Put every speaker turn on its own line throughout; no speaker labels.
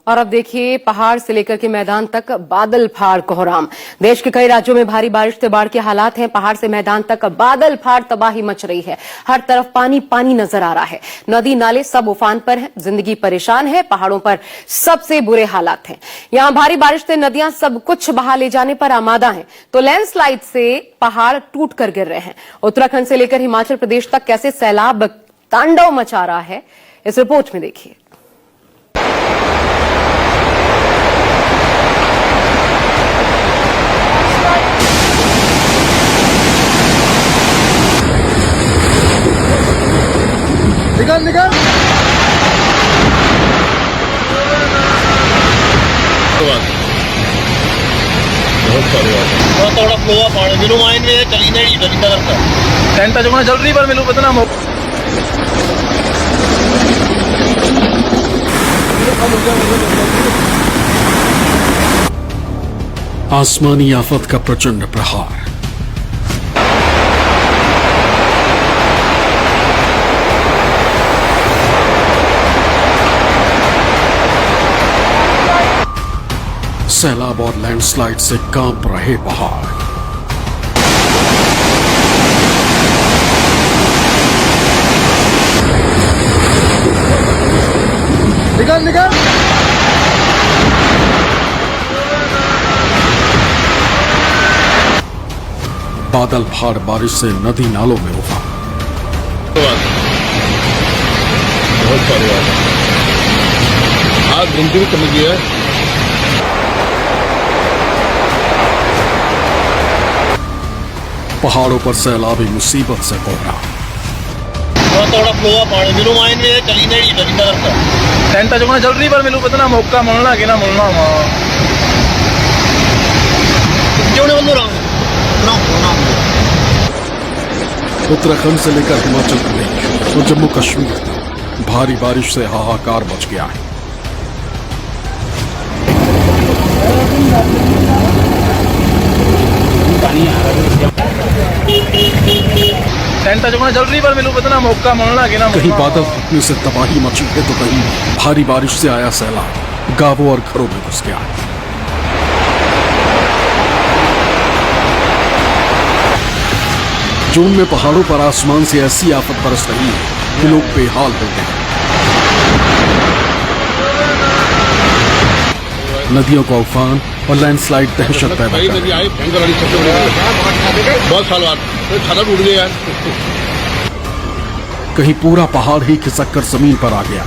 और अब देखिए पहाड़ से लेकर के मैदान तक बादल फाड़ कोहराम। देश के कई राज्यों में भारी बारिश से बाढ़ के हालात हैं। पहाड़ से मैदान तक बादल फाड़ तबाही मच रही है। हर तरफ पानी पानी नजर आ रहा है। नदी नाले सब उफान पर हैं। जिंदगी परेशान है। पहाड़ों पर सबसे बुरे हालात हैं। यहां भारी बारिश से नदियां सब कुछ बहा ले जाने पर आमादा हैं, तो लैंडस्लाइड से पहाड़ टूट कर गिर रहे हैं। उत्तराखंड से लेकर हिमाचल प्रदेश तक कैसे सैलाब तांडव मचा रहा है, इस रिपोर्ट में देखिए।
निकल निकल
थोड़ा फ्लो पानी मिलू माइन में चली नहीं जमींदा करता
टेंटा जो जल रही पर मिलू पता ना
आसमानी आफत का प्रचंड प्रहार। सैलाब और लैंडस्लाइड से कांप रहे पहाड़।
निकल निकल
बादल फाड़ बारिश से नदी नालों में उफान।
बहुत सारी बात आज गिनती भी कम गई है।
पहाड़ों पर सैलाबी मुसीबत से कोहरा।
थोड़ा फ्लो पानी मिलू माइन में चली नहीं जमींदा करता
टेंटा जो जल रही पर मिलू पता ना मौका मिलना कि ना मिलना
उत्तराखंड से लेकर हिमाचल प्रदेश और जम्मू कश्मीर तक भारी बारिश से हाहाकार मच गया है।
टेंटा जो जल रही पर मिलू पता ना मौका मिलना कि ना
कहीं बादल फटने से तबाही मची है तो कहीं भारी बारिश से आया सैलाब गांवों और घरों में घुस गया है। जून में पहाड़ों पर आसमान से ऐसी आफत बरस रही है कि लोग बेहाल हो गए। नदियों का उफान और लैंडस्लाइड दहशत पैदा कर रही है।
बहुत साल बाद छाता टूट गया यार।
कहीं पूरा पहाड़ ही खिसक कर जमीन पर आ गया।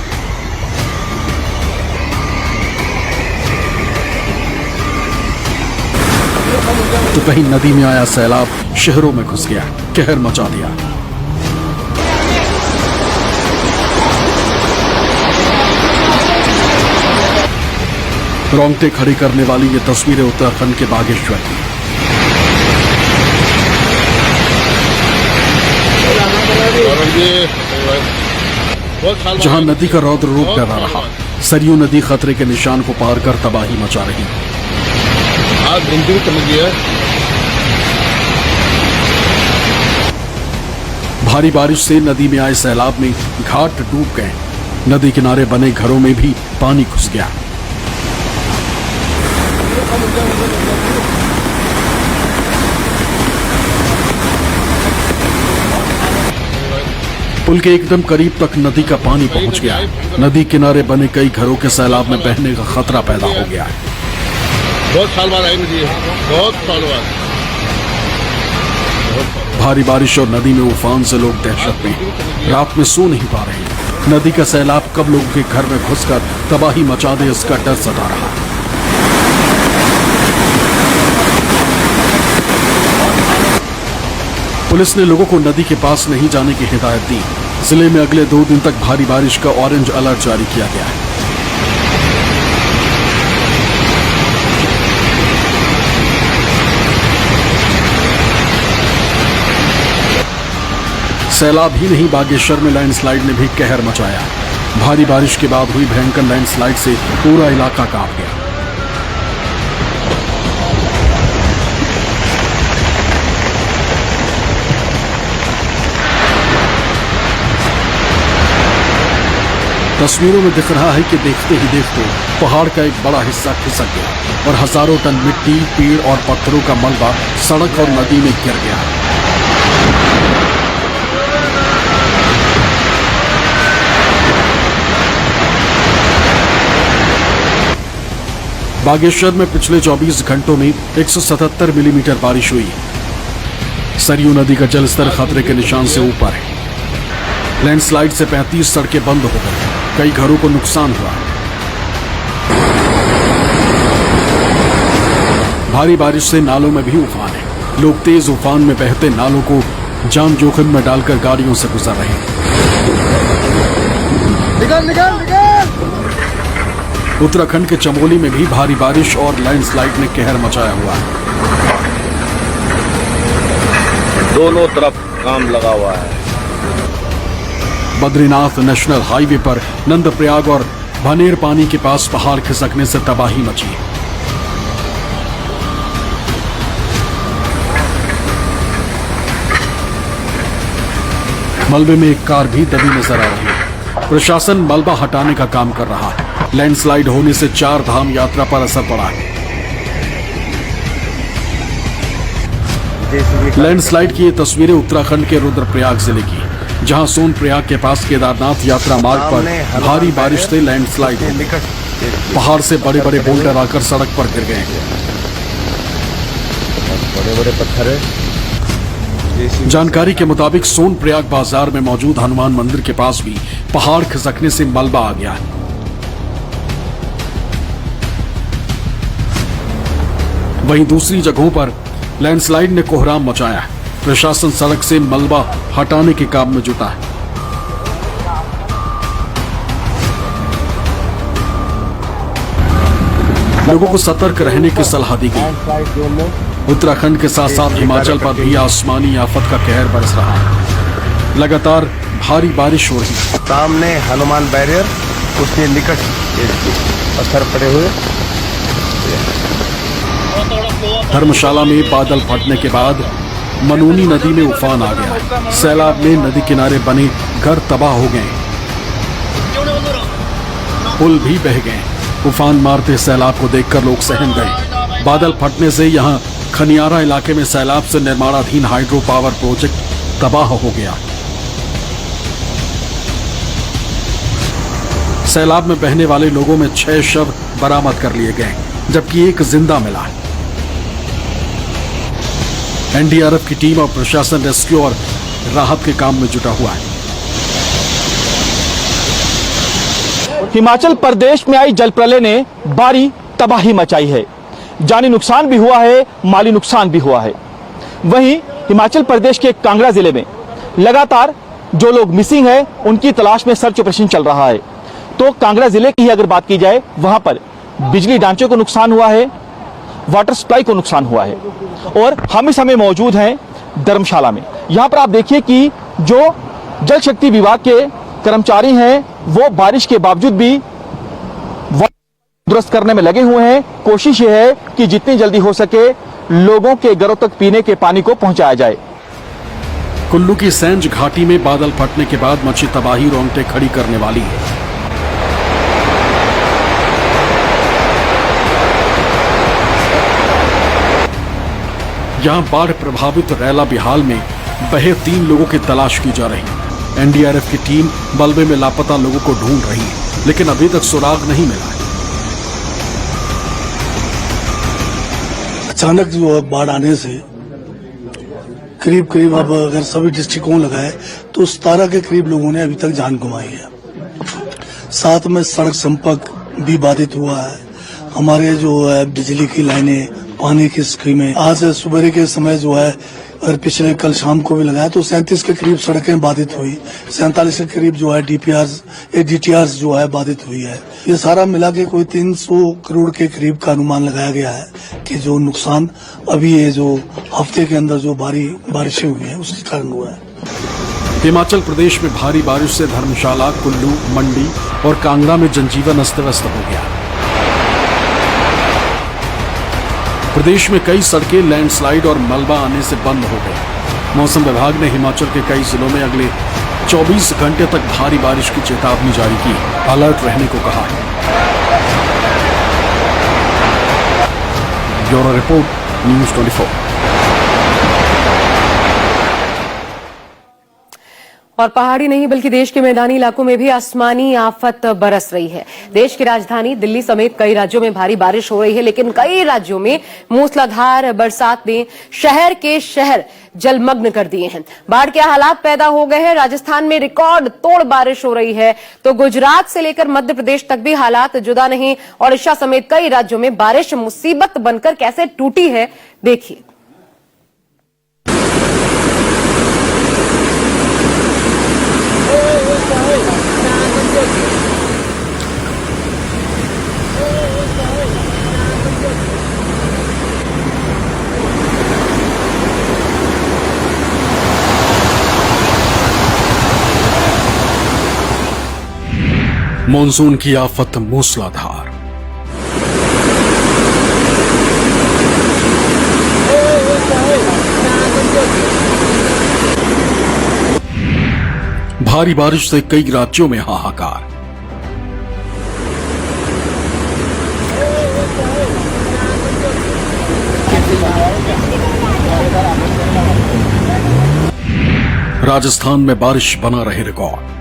तो कहीं नदी में आया सैलाब शहरों में घुस गया, कहर मचा दिया। रोंगटे खड़ी करने वाली ये तस्वीरें उत्तराखंड के बागेश्वर की। जहां नदी का रौद्र रूप डरा रहा, सरयू नदी खतरे के निशान को पार कर तबाही मचा रही।
आज गिनती भी कम गई है।
भारी बारिश से नदी में आए सैलाब में घाट डूब गए। नदी किनारे बने घरों में भी पानी घुस गया। पुल के एकदम करीब तक नदी का पानी पहुंच गया है। नदी किनारे बने कई घरों के सैलाब में बहने का खतरा पैदा हो गया है।
बहुत साल बाद आई नदी, बहुत साल बाद।
भारी बारिश और नदी में उफान से लोग दहशत में रात में सो नहीं पा रहे। नदी का सैलाब कब लोगों के घर में घुसकर तबाही मचा दे, इसका डर सता रहा है। पुलिस ने लोगों को नदी के पास नहीं जाने की हिदायत दी। जिले में अगले 2 दिन तक भारी बारिश का ऑरेंज अलर्ट जारी किया गया है। सैलाब ही नहीं, बागेश्वर में लैंडस्लाइड ने भी कहर मचाया। भारी बारिश के बाद हुई भयंकर लैंडस्लाइड से पूरा इलाका कांप गया। तस्वीरों में दिख रहा है कि देखते ही देखते पहाड़ का एक बड़ा हिस्सा खिसक गया और हजारों टन मिट्टी, पेड़ और पत्थरों का मलबा सड़क और नदी में गिर गया। बागेश्वर में पिछले 24 घंटों में 177 मिलीमीटर बारिश हुई। सरयू नदी का जलस्तर खतरे के निशान से ऊपर है। लैंडस्लाइड से 35 सड़कें बंद हो गई, कई घरों को नुकसान हुआ। भारी बारिश से नालों में भी उफान है। लोग तेज उफान में बहते नालों को जान जोखिम में डालकर गाड़ियों से गुजर रहे हैं। उत्तराखंड के चमोली में भी भारी बारिश और लैंडस्लाइड ने कहर मचाया हुआ है।
दोनों तरफ काम लगा हुआ है।
बद्रीनाथ नेशनल हाईवे पर नंदप्रयाग और भनेर पानी के पास पहाड़ खिसकने से तबाही मची। मलबे में एक कार भी दबी नजर आ रही है। प्रशासन मलबा हटाने का काम कर रहा है। लैंडस्लाइड होने से 4 धाम यात्रा पर असर पड़ा है। लैंडस्लाइड की ये तस्वीरें उत्तराखंड के रुद्रप्रयाग जिले की, जहां सोनप्रयाग के पास केदारनाथ यात्रा मार्ग पर भारी बारिश से लैंडस्लाइड हो गई। पहाड़ से बड़े बड़े बोल्डर आकर सड़क पर गिर गए।
बड़े बड़े पत्थर है।
जानकारी के मुताबिक सोनप्रयाग बाजार में मौजूद हनुमान मंदिर के पास भी पहाड़ खिसकने से मलबा आ गया है। वहीं दूसरी जगहों पर लैंडस्लाइड ने कोहराम मचाया है। प्रशासन सड़क से मलबा हटाने के काम में जुटा है। लोगों को सतर्क रहने की सलाह दी गई। उत्तराखंड के साथ साथ हिमाचल पर भी आसमानी आफत का कहर बरस रहा है। लगातार भारी बारिश हो रही है।
सामने हनुमान बैरियर, उसके निकट पत्थर पड़े हुए।
धर्मशाला में बादल फटने के बाद मनूनी नदी में उफान आ गया। सैलाब में नदी किनारे बने घर तबाह हो गए, पुल भी बह गए। उफान मारते सैलाब को देखकर लोग सहम गए। बादल फटने से यहां खनियारा इलाके में सैलाब से निर्माणाधीन हाइड्रो पावर प्रोजेक्ट तबाह हो गया। सैलाब में बहने वाले लोगों में 6 शव बरामद कर लिए गए, जबकि 1 जिंदा मिला है। एनडीआरएफ की टीम और प्रशासन रेस्क्यू और राहत के काम में जुटा हुआ है।
हिमाचल प्रदेश में आई जल प्रलय ने भारी तबाही मचाई है। जानी नुकसान भी हुआ है, माली नुकसान भी हुआ है। वहीं हिमाचल प्रदेश के कांगड़ा जिले में लगातार जो लोग मिसिंग है उनकी तलाश में सर्च ऑपरेशन चल रहा है। तो कांगड़ा जिले की ही अगर बात की जाए, वहां पर बिजली ढांचे को नुकसान हुआ है, वाटर सप्लाई को नुकसान हुआ है। और हम इस समय मौजूद हैं धर्मशाला में। यहां पर आप देखिए कि जो जल शक्ति विभाग के कर्मचारी हैं वो बारिश के बावजूद भी दुरुस्त करने में लगे हुए हैं। कोशिश ये है कि जितनी जल्दी हो सके लोगों के घरों तक पीने के पानी को पहुंचाया जाए।
कुल्लू की सैंज घाटी में बादल फटने के बाद मची तबाही रोंगटे खड़ी करने वाली है। यहां बाढ़ प्रभावित रैला बिहाल में बहे 3 लोगों की तलाश की जा रही है। एनडीआरएफ की टीम मलबे में लापता लोगों को ढूंढ रही है, लेकिन अभी तक सुराग नहीं मिला है।
अचानक जो बाढ़ आने से करीब अब अगर सभी दृष्टिकोण लगाए तो 17 के करीब लोगों ने अभी तक जान गंवाई है। साथ में सड़क संपर्क भी बाधित हुआ है। हमारे जो है बिजली की लाइनें, पानी की स्कीमें, आज सुबह के समय जो है और पिछले कल शाम को भी लगाया तो 37 के करीब सड़कें बाधित हुई। 47 के करीब जो है डीटीआर जो है बाधित हुई है। ये सारा मिला के कोई 300 करोड़ के करीब का अनुमान लगाया गया है कि जो नुकसान अभी ये जो हफ्ते के अंदर जो भारी बारिशें हुई है उसके कारण हुआ है।
हिमाचल प्रदेश में भारी बारिश से धर्मशाला, कुल्लू, मंडी और कांगड़ा में जनजीवन अस्त व्यस्त हो गया। प्रदेश में कई सड़कें लैंडस्लाइड और मलबा आने से बंद हो गई। मौसम विभाग ने हिमाचल के कई जिलों में अगले 24 घंटे तक भारी बारिश की चेतावनी जारी की, अलर्ट रहने को कहा है। Bureau report, news 24।
और पहाड़ी नहीं बल्कि देश के मैदानी इलाकों में भी आसमानी आफत बरस रही है। देश की राजधानी दिल्ली समेत कई राज्यों में भारी बारिश हो रही है, लेकिन कई राज्यों में मूसलाधार बरसात ने शहर के शहर जलमग्न कर दिए हैं। बाढ़ के हालात पैदा हो गए हैं। राजस्थान में रिकॉर्ड तोड़ बारिश हो रही है, तो गुजरात से लेकर मध्य प्रदेश तक भी हालात जुदा नहीं। ओडिशा समेत कई राज्यों में बारिश मुसीबत बनकर कैसे टूटी है, देखिए।
मॉनसून की आफत मूसलाधार। भारी बारिश से कई राज्यों में हाहाकार। राजस्थान में बारिश बना रहे रिकॉर्ड।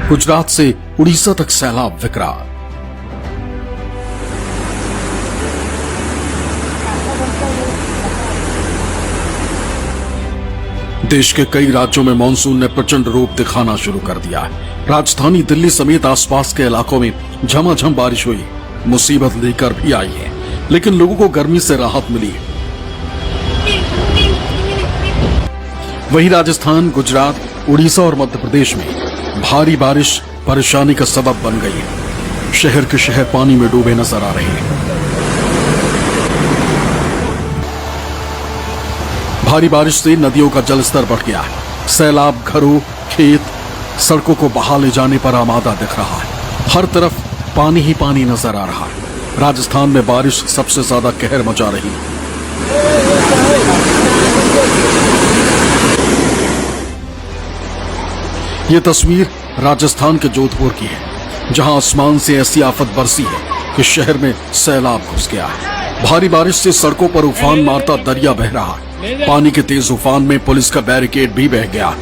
गुजरात से उड़ीसा तक सैलाब विकराल। देश के कई राज्यों में मानसून ने प्रचंड रूप दिखाना शुरू कर दिया है। राजधानी दिल्ली समेत आसपास के इलाकों में झमाझम बारिश हुई, मुसीबत लेकर भी आई है, लेकिन लोगों को गर्मी से राहत मिली। वहीं राजस्थान, गुजरात, उड़ीसा और मध्य प्रदेश में भारी बारिश परेशानी का सबब बन गई है। शहर के शहर पानी में डूबे नजर आ रहे हैं। भारी बारिश से नदियों का जलस्तर बढ़ गया है। सैलाब घरों, खेत, सड़कों को बहा ले जाने पर आमादा दिख रहा है। हर तरफ पानी ही पानी नजर आ रहा है। राजस्थान में बारिश सबसे ज्यादा कहर मचा रही है। ये तस्वीर राजस्थान के जोधपुर की है, जहां आसमान से ऐसी आफत बरसी है कि शहर में सैलाब घुस गया है। भारी बारिश से सड़कों पर उफान मारता दरिया बह रहा है। पानी के तेज उफान में पुलिस का बैरिकेड भी बह गया।